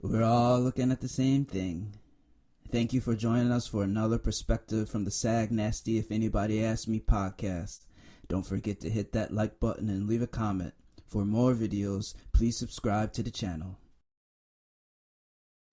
We're all looking at the same thing. Thank you for joining us for another perspective from the Sag Nasty If Anybody Asks Me podcast. Don't forget to hit that like button and leave a comment. For more videos, please subscribe to the channel.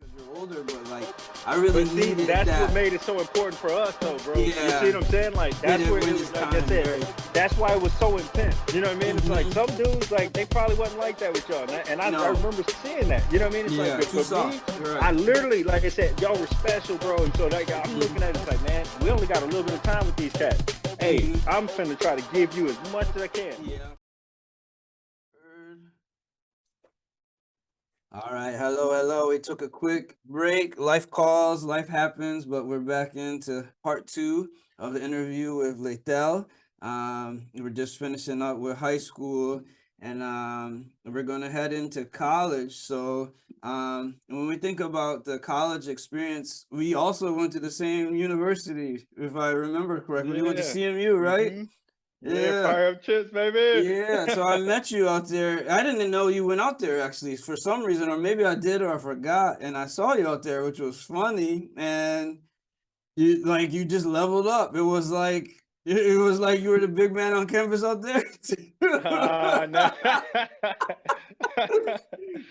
Because you're older, but I really But see, needed that's that. what made it so important for us, though, bro. Yeah. You see what I'm saying? Like, that's where it was, like I said, that's why it was so intense. You know what I mean? It's like some dudes, like, they probably wasn't like that with y'all. And I remember seeing that. You know what I mean? It's like, but me, I literally, like I said, y'all were special, bro. And so, like, I'm looking at it, it's like, man, we only got a little bit of time with these cats. Hey, I'm finna try to give you as much as I can. Yeah. All right, hello. We took a quick break. Life calls, life happens, but we're back into part 2 of the interview with Lethal. We're just finishing up with high school, and we're gonna head into college. So, when we think about the college experience, we also went to the same university, if I remember correctly. We went to CMU, right? Yeah, fire up chips, baby. Yeah, so I met you out there. I didn't know you went out there actually for some reason, or maybe I did or I forgot. And I saw you out there, which was funny. And you just leveled up. It was like you were the big man on campus out there. No.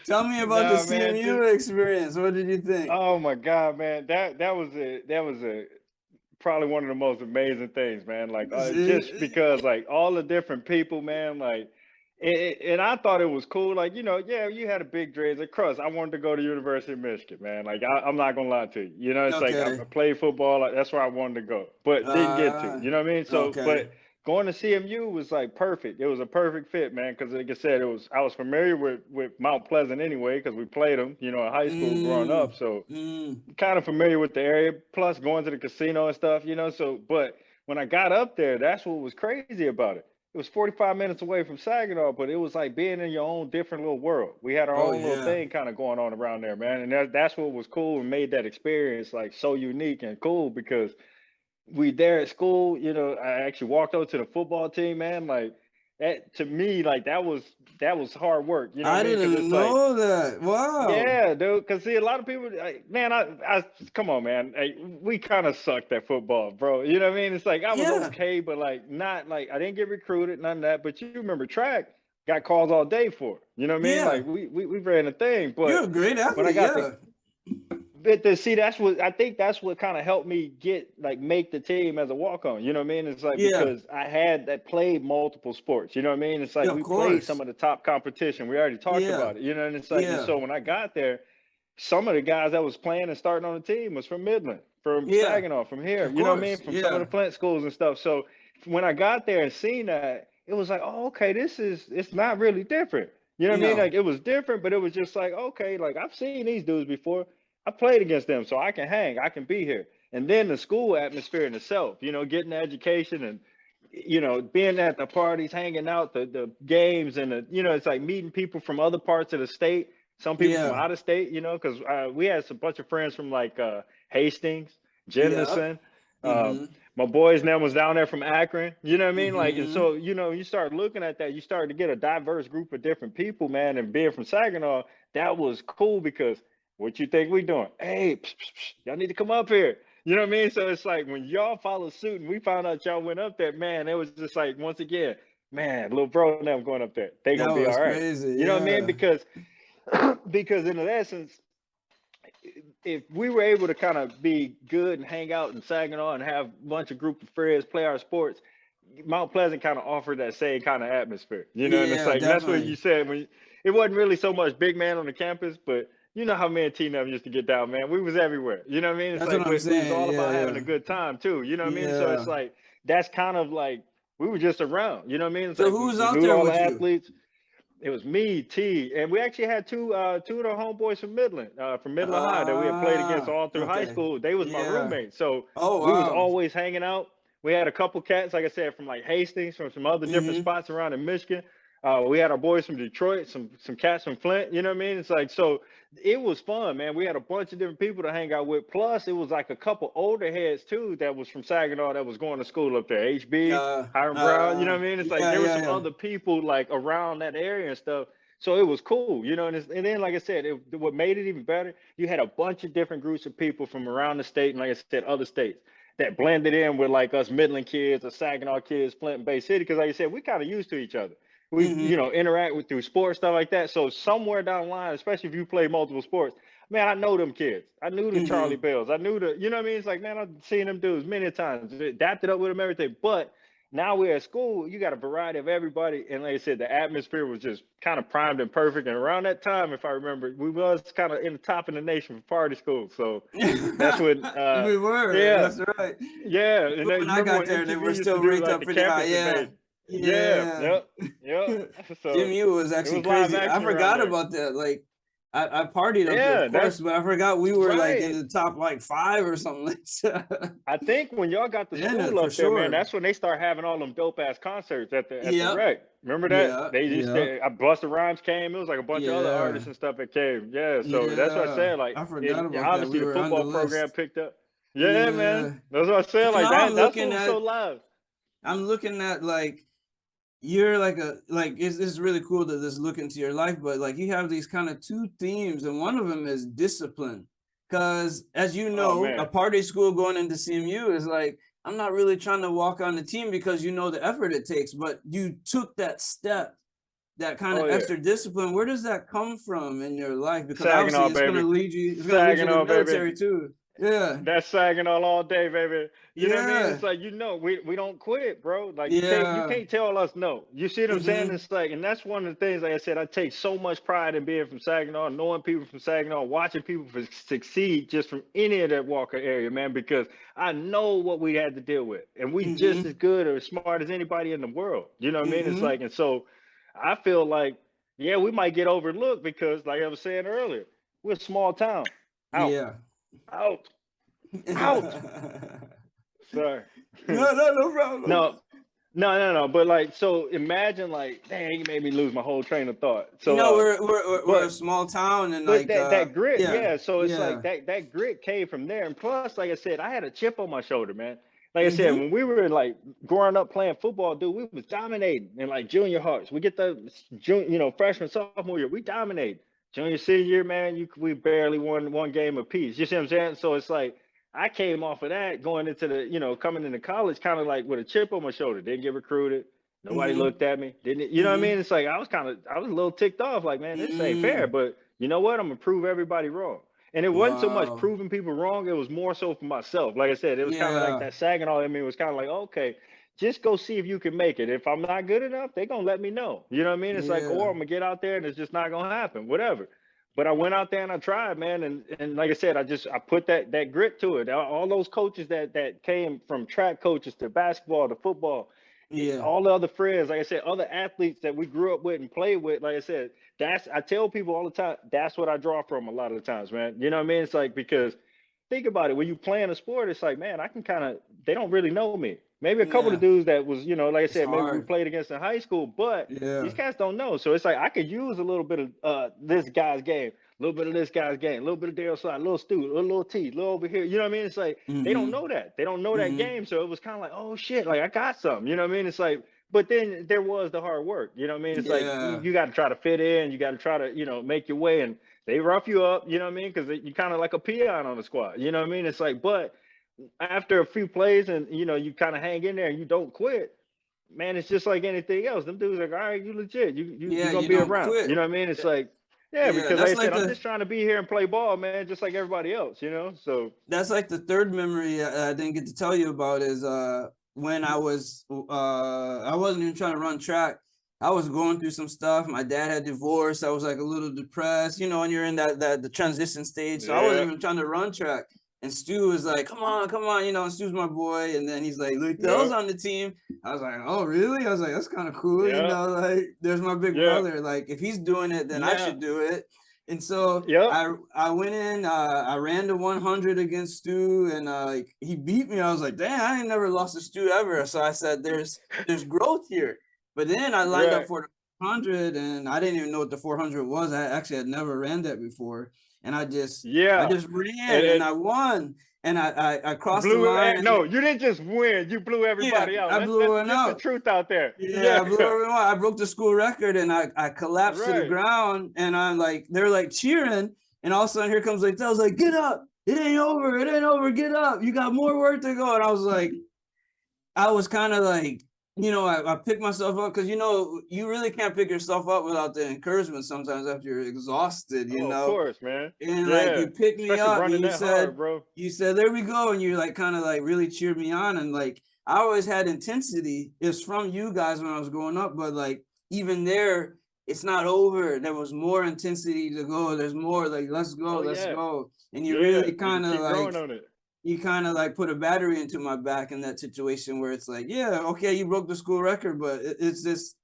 Tell me about the No, man, CMU experience. What did you think? oh my God, man, that was a probably one of the most amazing things, man. Like just because like all the different people, man, like and I thought it was cool. Like, yeah, you had a big dreads of crust. I wanted to go to University of Michigan, man. Like I'm not gonna lie to you. It's like I Okay. played football, like that's where I wanted to go, but didn't get to. You know what I mean? So, Okay. but going to CMU was like perfect. It was a perfect fit, man. Because like I said, I was familiar with Mount Pleasant anyway, because we played them, in high school growing Mm, up. So mm. kind of familiar with the area, plus going to the casino and stuff, so but when I got up there, that's what was crazy about it. It was 45 minutes away from Saginaw, but it was like being in your own different little world. We had our Oh own little yeah. thing kind of going on around there, man. And that's what was cool and made that experience like so unique and cool because we there at school, I actually walked over to the football team, man. Like that to me, like that was hard work, you know what I I mean? Because didn't it's like know that. Wow. yeah, dude. Cause see, a lot of people, like, man, I come on, man. Hey, we kind of sucked at football, bro. You know what I mean? It's like I was Yeah. okay, but like not like I didn't get recruited, none of that. But you remember track got calls all day for it. You know what I mean? Yeah. Like we ran a thing, You're but a great when I athlete. got the Yeah. but to see that's what I think that's what kind of helped me get like make the team as a walk on. You know what I mean? It's like Yeah. because I had that played multiple sports. You know what I mean? It's like Yeah, of we played course. some of the top competition. We already talked Yeah. about it. And it's like and Yeah. so when I got there some of the guys that was playing and starting on the team was from Midland, from Yeah. Saginaw, from here. Of You know what I mean? course. From some of Yeah. the Flint schools and stuff. So when I got there and seen that, it was like, oh, okay, it's not really different. You know what I mean? No. Like it was different, but it was just like, okay, like I've seen these dudes before. I played against them, so I can hang, I can be here. And then the school atmosphere in itself, getting the education and being at the parties, hanging out, the games, and it's like meeting people from other parts of the state. Some people from Yeah. out of state, because we had a bunch of friends from like Hastings, Yep. Jefferson. Uh, Mm-hmm. my boys now was down there from Akron. You know what I mean? Like, and Mm-hmm. so you start looking at that, you start to get a diverse group of different people, man. And being from Saginaw, that was cool because what you think we doing? Hey, y'all need to come up here. You know what I mean? So it's like when y'all follow suit and we found out y'all went up there, man, it was just like once again, man, little bro and them going up there. They That gonna be was all right. crazy. You know what I mean? Yeah. Because in essence, if we were able to kind of be good and hang out in Saginaw and have a bunch of group of friends play our sports, Mount Pleasant kind of offered that same kind of atmosphere, and it's Yeah, like that's what you definitely. said when it wasn't really so much big man on the campus, but you know how me and T Nev used to get down, man. We was everywhere. You know what I mean? It's That's like what I'm we was saying. all Yeah, about having yeah. a good time too. You know what I mean? So it's Yeah. like that's kind of like we were just around. You know what I mean? It's So like who was we out knew there all the with you? athletes. It was me, T, and we actually had two of the homeboys from Midland High that we had played against all through high Okay. school. They was my Yeah. roommates, so Oh we was wow. always hanging out. We had a couple cats, like I said, from like Hastings, from some other different Mm-hmm. spots around in Michigan. We had our boys from Detroit, some cats from Flint. You know what I mean? It's like so it was fun, man. We had a bunch of different people to hang out with. Plus, it was like a couple older heads too that was from Saginaw that was going to school up there. HB, Hiram Brown. You know what I mean? It's like Yeah, there were yeah, some yeah. other people like around that area and stuff. So it was cool, you know. And then, like I said, what made it even better, you had a bunch of different groups of people from around the state, and like I said, other states that blended in with like us Midland kids or Saginaw kids, Flint Bay City, because like I said, we kind of used to each other. We, you know, interact with through sports, stuff like that. So somewhere down the line, especially if you play multiple sports, man, I know them kids. I knew the Charlie Bells. I knew the, you know what I mean? It's like, man, I've seen them dudes many times, adapted up with them, everything. But now we're at school, you got a variety of everybody. And like I said, the atmosphere was just kind of primed and perfect. And around that time, if I remember, we was kind of in the top of the nation for party school. So that's when we were. Yeah, that's right. Yeah. And when I got there, they were still ranked up pretty high. Yeah. So CMU was actually crazy. I forgot about that. Like I partied up there, of course, but I forgot we were like in the top like 5 or something like that. I think when y'all got the school up there, man, that's when they start having all them dope ass concerts at the rec. Remember that? They used to, Busta Rhymes came. It was like a bunch of other artists and stuff that came. So that's what I said. Like, I forgot about obviously that. the football program picked up. Man. That's what I said. Like that's what was so live. I'm looking at like, you're like it's really cool to just look into your life, but like you have these kind of 2 themes, and one of them is discipline. Because as you know, a party school going into CMU is like, I'm not really trying to walk on the team because you know the effort it takes, but you took that step, that kind of extra discipline. Where does that come from in your life? Because Saginaw, obviously it's going to lead you, to the military too. Yeah, that's Saginaw all day, baby. You know what I mean? It's like, you know, we don't quit, bro. Like you can't tell us no. You see what I'm saying? It's like, and that's one of the things, like I said, I take so much pride in being from Saginaw, knowing people from Saginaw, watching people succeed just from any of that Walker area, man, because I know what we had to deal with, and we just as good or as smart as anybody in the world. You know what I mean? It's like, and so I feel like, yeah, we might get overlooked because, like I was saying earlier, we're a small town. Out. Sorry. No problem. No. But like, so imagine, like, dang, you made me lose my whole train of thought. So we're a small town, and like that grit, So it's like that grit came from there, and plus, like I said, I had a chip on my shoulder, man. Like I said, when we were like growing up playing football, dude, we was dominating in like junior hearts. We get the freshman, sophomore year, we dominate. Junior, senior year, man, we barely won 1 game apiece. You see what I'm saying? So it's like, I came off of that going into the, coming into college, kind of like with a chip on my shoulder. Didn't get recruited. Nobody looked at me. Didn't, you know what I mean? It's like, I was a little ticked off, like, man, this ain't fair. But you know what? I'm going to prove everybody wrong. And it wasn't so much proving people wrong. It was more so for myself. Like I said, it was kind of like that Saginaw in me. It was kind of like, okay, just go see if you can make it. If I'm not good enough, they're going to let me know. You know what I mean? It's like, or I'm going to get out there and it's just not going to happen, whatever. But I went out there and I tried, man. And like I said, I put that grit to it. All those coaches that came from track coaches to basketball to football, all the other friends, like I said, other athletes that we grew up with and played with, like I said, I tell people all the time, that's what I draw from a lot of the times, man. You know what I mean? It's like, because think about it, when you playing a sport, it's like, man, they don't really know me. Maybe a couple of dudes that was, like I said, maybe we played against in high school, but these cats don't know. So it's like, I could use a little bit of this guy's game, a little bit of this guy's game, a little bit of Daryl Slide, a little Stu, a little T, a little over here. You know what I mean? It's like, they don't know that. They don't know that game. So it was kind of like, oh shit, like I got something. You know what I mean? It's like, but then there was the hard work. You know what I mean? It's like, you got to try to fit in. You got to try to, make your way, and they rough you up, you know what I mean? Because you kind of like a peon on the squad. You know what I mean? It's like, but after a few plays and, you kind of hang in there and you don't quit, man, it's just like anything else. Them dudes are like, all right, you legit. You're going to be around. Quit. You know what I mean? It's like, because like I said, I'm just trying to be here and play ball, man, just like everybody else, So that's like the third memory I didn't get to tell you about is when I wasn't even trying to run track. I was going through some stuff. My dad had divorced. I was like a little depressed, and you're in the transition stage. So I wasn't even trying to run track. And Stu was like, come on, and Stu's my boy. And then he's like, Luke Dell's on the team. I was like, oh, really? I was like, that's kind of cool. Like, there's my big brother. Like, if he's doing it, then I should do it. And so I went in, I ran the 100 against Stu, and he beat me. I was like, damn, I ain't never lost to Stu ever. So I said, there's growth here. But then I lined up for the 400, and I didn't even know what the 400 was. I actually had never ran that before. And I just ran and I won. and I crossed the Blew line. it. No, you didn't just win. You blew everybody out. I blew one Get the out. truth out there. Yeah, I blew everyone out. I broke the school record, and I collapsed to the ground, and I'm like, they're like cheering, and all of a sudden here comes like, I was like, get up, it ain't over, get up, you got more work to go. And I was like, I was kind of like, I picked myself up, because you really can't pick yourself up without the encouragement sometimes after you're exhausted, Of course, man. and like you picked me up, and you said, there we go, and you like kind of like really cheered me on, and like I always had intensity. It's from you guys when I was growing up, but like even there, it's not over. There was more intensity to go. There's more, like, let's go, let's go. And you really kind of like put a battery into my back in that situation where it's like, yeah, okay, you broke the school record, but it's just,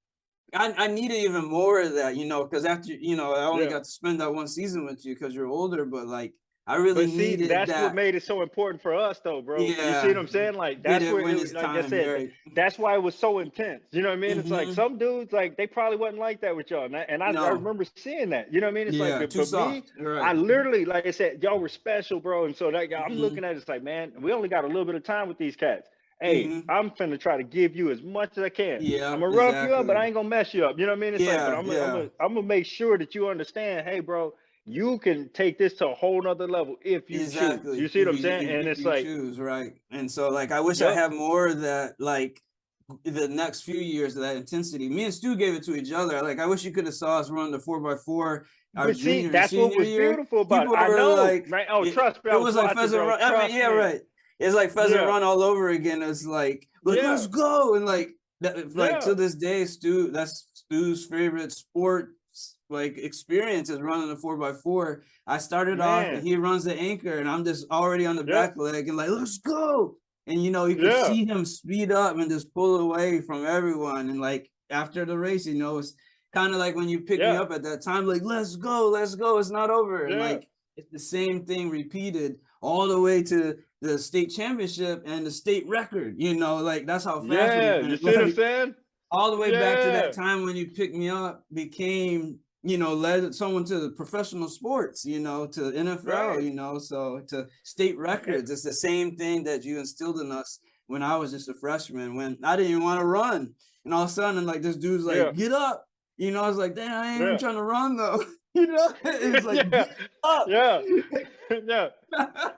I needed even more of that, because after, I only got to spend that one season with you because you're older, but like, I really needed that. That's what made it so important for us, though, bro. You see what I'm saying? Like, that's where, like I said, that's why it was so intense. You know what I mean? It's like some dudes, like, they probably wasn't like that with y'all. And I remember seeing that. You know what I mean? It's like, for me, I literally, like I said, y'all were special, bro. And so that I'm looking at it, it's like, man, we only got a little bit of time with these cats. Hey, I'm finna try to give you as much as I can. I'm gonna rough you up, but I ain't gonna mess you up. You know what I mean? It's like, but I'm gonna make sure that you understand, hey, bro, you can take this to a whole nother level if you choose. You see what I'm saying? And it's like, choose, right. And so like, I wish I had more of that, like the next few years of that intensity. Me and Stu gave it to each other. Like, I wish you could have saw us run the 4x4 our junior that's what was beautiful about it. I know, like, right? Oh, trust me. It was like Pheasant Run. I mean, right. It's like Pheasant Run all over again. It's like let's go. And like like to this day, that's Stu's favorite sport, like, experience is running the 4x4. I started off and he runs the anchor, and I'm just already on the back leg and like, let's go. And you could see him speed up and just pull away from everyone. And like after the race, it's kind of like when you pick me up at that time, like, let's go, it's not over. And like, it's the same thing repeated all the way to the state championship and the state record, like that's how fast you see what I'm saying? All the way back to that time when you picked me up, became, led someone to the professional sports, to NFL, so to state records. It's the same thing that you instilled in us when I was just a freshman, when I didn't even want to run. And all of a sudden, like, this dude's like, get up. I was like, damn, I ain't even trying to run though. It's like, get up.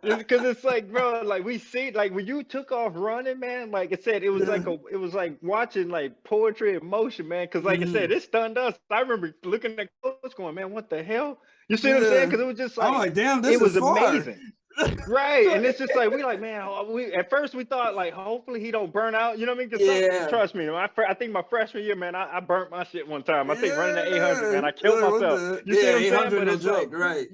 Because it's like, bro, like we see, like when you took off running, man, like I said, it was like watching like poetry in motion, man. Because like I said, it stunned us. I remember looking at coach going, man, what the hell? You see what I'm saying? Because it was just like, I'm like, damn, this was far. Amazing. Right. And it's just like, we like, man, at first we thought like, hopefully he don't burn out. You know what I mean? Because trust me, I think my freshman year, man, I burnt my shit one time. I think running the 800, man, I killed myself. You see what I'm saying? But it's like, right.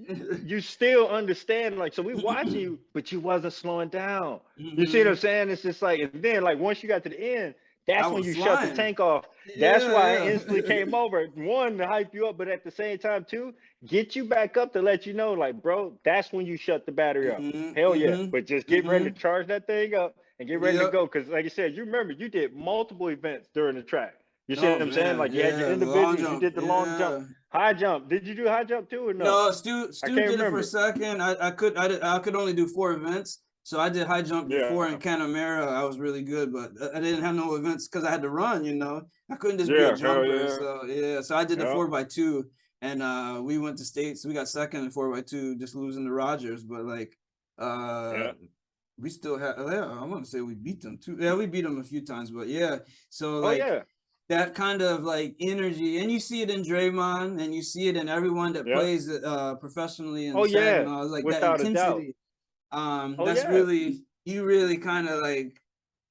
You still understand, like, so we watching you, but you wasn't slowing down. You see what I'm saying? It's just like, and then like once you got to the end, that's when you shut the tank off. That's why I instantly came over. One, to hype you up, but at the same time, too, get you back up to let you know, like, bro, that's when you shut the battery up. Hell yeah. But just get ready to charge that thing up and get ready to go. Because like I said, you remember, you did multiple events during the track. You see what I'm saying? Like, you had your individuals, you did the long jump. High jump. Did you do high jump too or no? No, Stu did it for a second. I could only do 4 events. So I did high jump before in Canamera. I was really good, but I didn't have no events because I had to run, I couldn't just be a jumper. So I did the 4x2, and we went to states. We got second in 4x2, just losing to Rogers. But like, we still had. I want to say we beat them too. Yeah, we beat them a few times, but So like, that kind of like energy, and you see it in Draymond, and you see it in everyone that plays professionally. And like without that intensity. That's really, you really kind of like,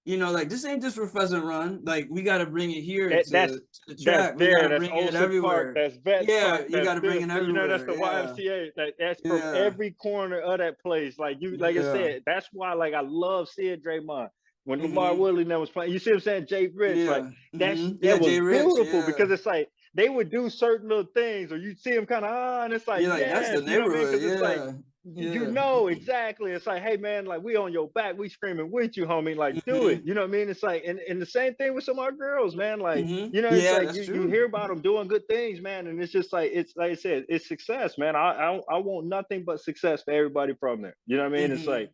like, this ain't just for Pheasant Run. Like, we got to bring it here to the track. We got to bring it everywhere. That's Park, you got to bring it everywhere. That's the YMCA. That's from every corner of that place. Like I said, that's why like I love seeing Draymond. When Lamar Woodley was playing, you see what I'm saying? Jay Rich, like that was beautiful because it's like they would do certain little things, or you'd see them kind of and it's like, that's the neighborhood. It's like, you know exactly. It's like, hey man, like we on your back, we screaming with you, homie. Like do it. You know what I mean? It's like, and the same thing with some of our girls, man. Like it's like you hear about them doing good things, man, and it's just like, it's like I said, it's success, man. I want nothing but success for everybody from there. You know what I mean? It's like